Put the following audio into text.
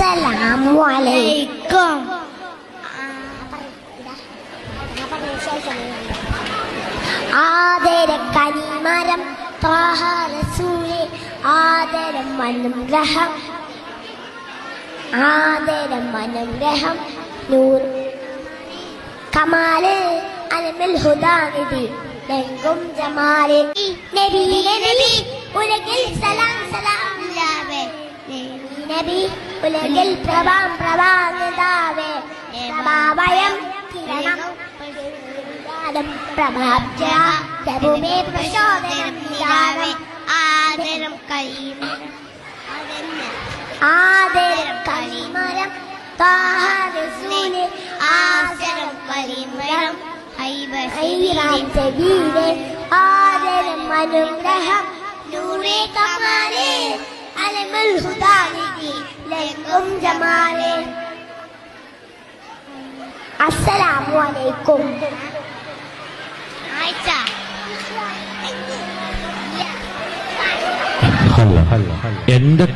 അസ്സലാമു അലൈക്കും. ആദരം കനിമരം ത്വാഹ റസൂലേ, ആദരം അനുഗ്രഹം, ആദരം അനുഗ്രഹം, നൂർ കമാല് അലമിൽ ഹുദാനിധി ലംഘും ജമാല് നബി നബി ഉലകിൽ സലാം സലാം ലാവേ നബി ഉലകിൽ പ്രഭാം പ്രഭാനിതാവേ പ്രഭാവയം കിരണം പ്രഭാബ്ജ പ്രഭുമേ പ്രചോദനം നിദാനം ആദരം കലിമരം ആദരം കലിമരം ത്വാഹ റസൂലേ ആദരം കലിമരം ഹൈറാം സബീലേ ആദരം അനുഗ്രഹം നൂറേ കമാലേ അലമുൽ ഹുദാനിധി ലംഘും ജമാലേ. അസ്സലാമു അലൈക്കും. എന്റെ